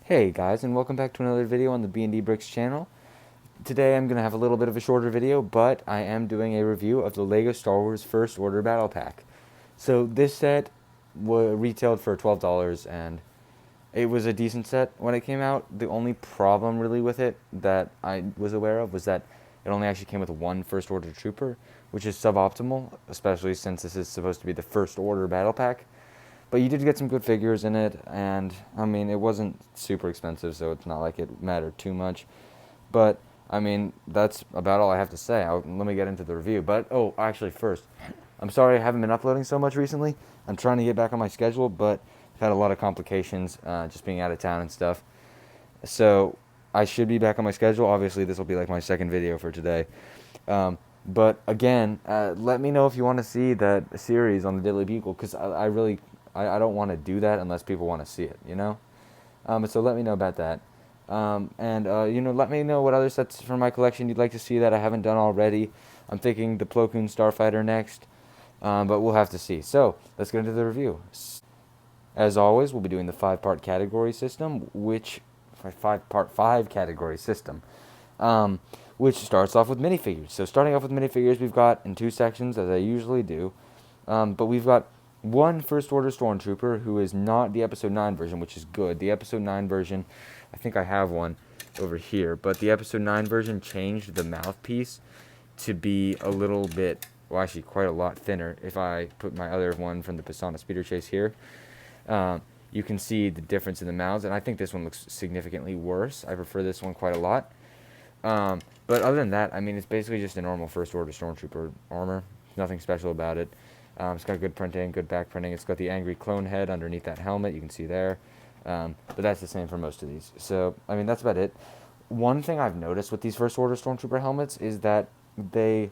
Hey guys, and welcome back to another video on the B&D Bricks channel. Today I'm going to have a little bit of a shorter video, but I am doing a review of the LEGO Star Wars First Order Battle Pack. So this set retailed for $12, and it was a decent set when it came out. The only problem really with it that I was aware of was that it only actually came with one First Order Trooper, which is suboptimal, especially since this is supposed to be the First Order Battle Pack. But you did get some good figures in it, and I mean, it wasn't super expensive, so it's not like it mattered too much. But I mean, that's about all I have to say. Let me get into the review. But oh, actually, first, I'm sorry I haven't been uploading so much recently. I'm trying to get back on my schedule, but I've had a lot of complications, just being out of town and stuff. So I should be back on my schedule. Obviously, this will be like my second video for today. But again, let me know if you want to see that series on the Daily Bugle, because I don't want to do that unless people want to see it, you know? So let me know about that. Let me know what other sets from my collection you'd like to see that I haven't done already. I'm thinking the Plo Koon Starfighter next, but we'll have to see. So let's get into the review. As always, we'll be doing the five-part category system, five category system, which starts off with minifigures. So starting off with minifigures, we've got in two sections, as I usually do, but we've got one First Order Stormtrooper who is not the Episode 9 version, which is good. The Episode 9 version, I think I have one over here, but the Episode 9 version changed the mouthpiece to be a little bit, well, actually quite a lot thinner. If I put my other one from the Pisana Speeder Chase here, you can see the difference in the mouths, and I think this one looks significantly worse. I prefer this one quite a lot. But other than that, I mean, it's basically just a normal First Order Stormtrooper armor. Nothing special about it. It's got good printing, good back printing. It's got the angry clone head underneath that helmet, you can see there. But that's the same for most of these. So, I mean, that's about it. One thing I've noticed with these First Order Stormtrooper helmets is that they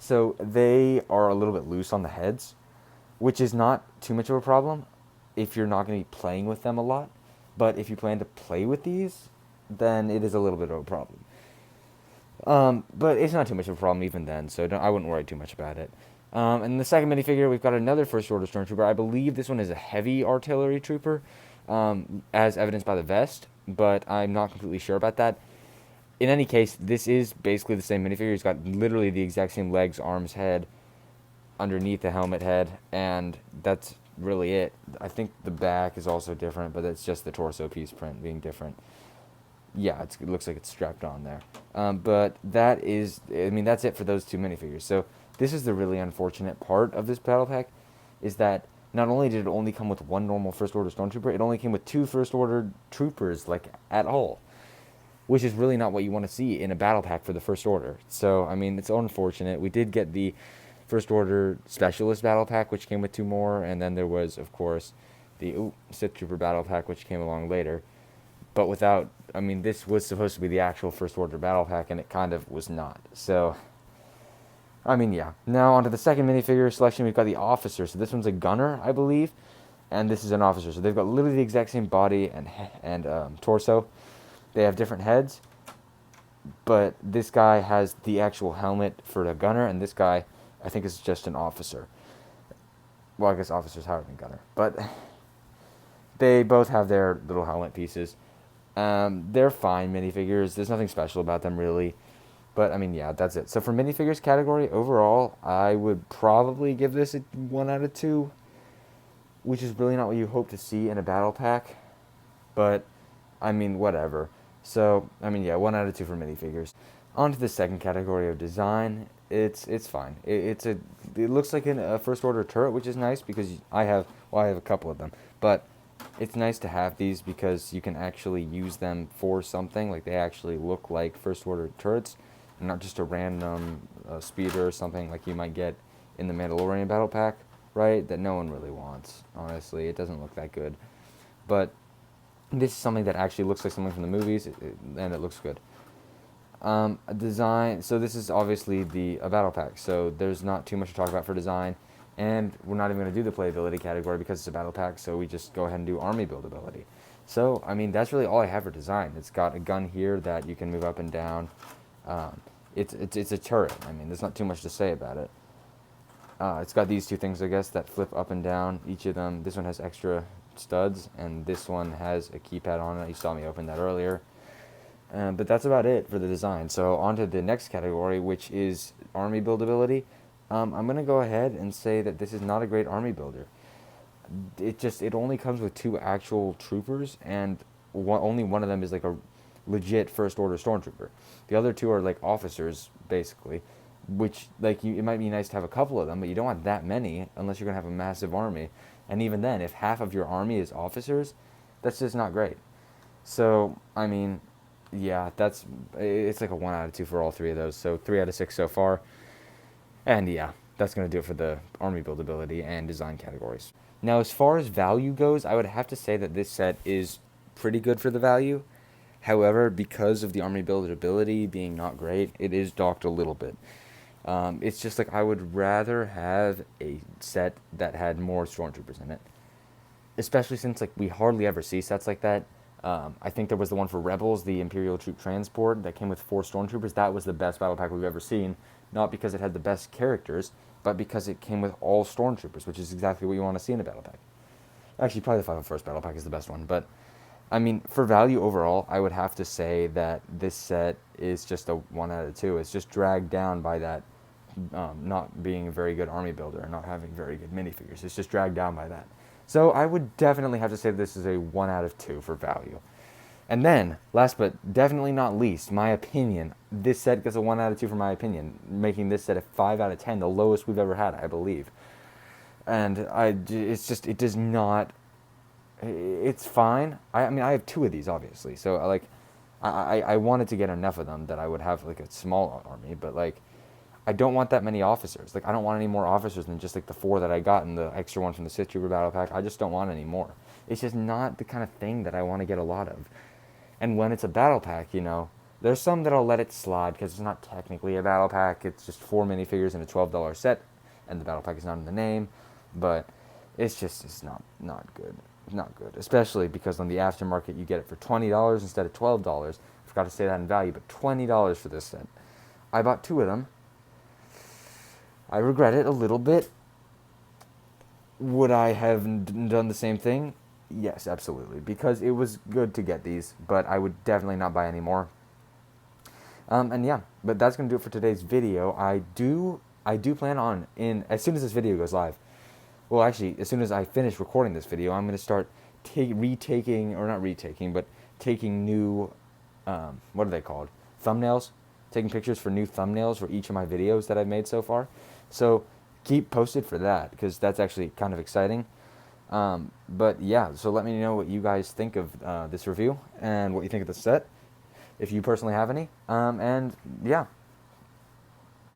are a little bit loose on the heads, which is not too much of a problem if you're not going to be playing with them a lot. But if you plan to play with these, then it is a little bit of a problem. But it's not too much of a problem even then, so I wouldn't worry too much about it. And the second minifigure, we've got another First Order Stormtrooper. I believe this one is a heavy artillery trooper, as evidenced by the vest, but I'm not completely sure about that. In any case, this is basically the same minifigure. He's got literally the exact same legs, arms, head underneath the helmet head, and that's really it. I think the back is also different, but it's just the torso piece print being different. Yeah, it looks like it's strapped on there. But that's it for those two minifigures. So this is the really unfortunate part of this battle pack, is that not only did it only come with one normal First Order Stormtrooper, it only came with two First Order Troopers, like, at all. Which is really not what you want to see in a battle pack for the First Order. So, I mean, it's unfortunate. We did get the First Order Specialist Battle Pack, which came with two more, and then there was, of course, the Sith Trooper Battle Pack, which came along later. But this was supposed to be the actual First Order Battle Pack, and it kind of was not. So, I mean, yeah. Now, onto the second minifigure selection, we've got the Officer. So this one's a gunner, I believe, and this is an Officer. So they've got literally the exact same body and torso. They have different heads, but this guy has the actual helmet for the gunner, and this guy, I think, is just an officer. Well, I guess officer's higher than gunner, but they both have their little helmet pieces. They're fine minifigures. There's nothing special about them, really. But, I mean, yeah, that's it. So for minifigures category, overall, I would probably give this a 1 out of 2, which is really not what you hope to see in a battle pack. But, I mean, whatever. So, I mean, yeah, 1 out of 2 for minifigures. On to the second category of design. It's fine. It looks like a First Order turret, which is nice because I have a couple of them. But it's nice to have these because you can actually use them for something. Like, they actually look like First Order turrets, and not just a random speeder or something like you might get in the Mandalorian Battle Pack, right? That no one really wants, honestly. It doesn't look that good. But this is something that actually looks like something from the movies, and it looks good. Design, so this is obviously a battle pack, so there's not too much to talk about for design, and we're not even going to do the playability category because it's a battle pack, so we just go ahead and do army buildability. So, I mean, that's really all I have for design. It's got a gun here that you can move up and down. It's a turret. I mean, there's not too much to say about it. It's got these two things, I guess, that flip up and down, each of them. This one has extra studs, and this one has a keypad on it. You saw me open that earlier. But that's about it for the design. So on to the next category, which is army buildability. I'm going to go ahead and say that this is not a great army builder. It only comes with 2 actual troopers, and only one of them is like a legit first order stormtrooper. The other 2 are like officers basically, which like it might be nice to have a couple of them, but you don't want that many unless you're going to have a massive army. And even then, if half of your army is officers, that's just not great. So, I mean, yeah, it's like a 1 out of 2 for all 3 of those. So 3 out of 6 so far. And yeah, that's going to do it for the army buildability and design categories. Now, as far as value goes, I would have to say that this set is pretty good for the value. However, because of the army buildability being not great, it is docked a little bit. It's just like I would rather have a set that had more stormtroopers in it. Especially since like we hardly ever see sets like that. I think there was the one for Rebels, the Imperial Troop Transport, that came with 4 stormtroopers. That was the best battle pack we've ever seen. Not because it had the best characters, but because it came with all stormtroopers, which is exactly what you want to see in a battle pack. Actually, probably the 501st battle pack is the best one, but I mean, for value overall, I would have to say that this set is just a 1 out of 2. It's just dragged down by that not being a very good army builder and not having very good minifigures. It's just dragged down by that. So I would definitely have to say this is a 1 out of 2 for value. And then, last but definitely not least, my opinion. This set gets a 1 out of 2 for my opinion, making this set a 5 out of 10, the lowest we've ever had, I believe. And it does not, it's fine. I mean, I have 2 of these, obviously. So, like, I wanted to get enough of them that I would have, like, a small army. But, like, I don't want that many officers. Like, I don't want any more officers than just, like, the 4 that I got and the extra one from the Sith Trooper Battle Pack. I just don't want any more. It's just not the kind of thing that I want to get a lot of. And when it's a battle pack, you know, there's some that I'll let it slide because it's not technically a battle pack. It's just 4 minifigures in a $12 set, and the battle pack is not in the name. But it's not good. Not good, especially because on the aftermarket you get it for $20 instead of $12. I forgot to say that in value, but $20 for this set. I bought 2 of them. I regret it a little bit. Would I have done the same thing? Yes, absolutely, because it was good to get these, but I would definitely not buy any more. And yeah, but that's going to do it for today's video. I do plan on, as soon as this video goes live, well, actually, as soon as I finish recording this video, I'm going to start taking new, what are they called? Thumbnails? Taking pictures for new thumbnails for each of my videos that I've made so far. So keep posted for that, because that's actually kind of exciting. But yeah, so let me know what you guys think of this review and what you think of the set, if you personally have any. And yeah.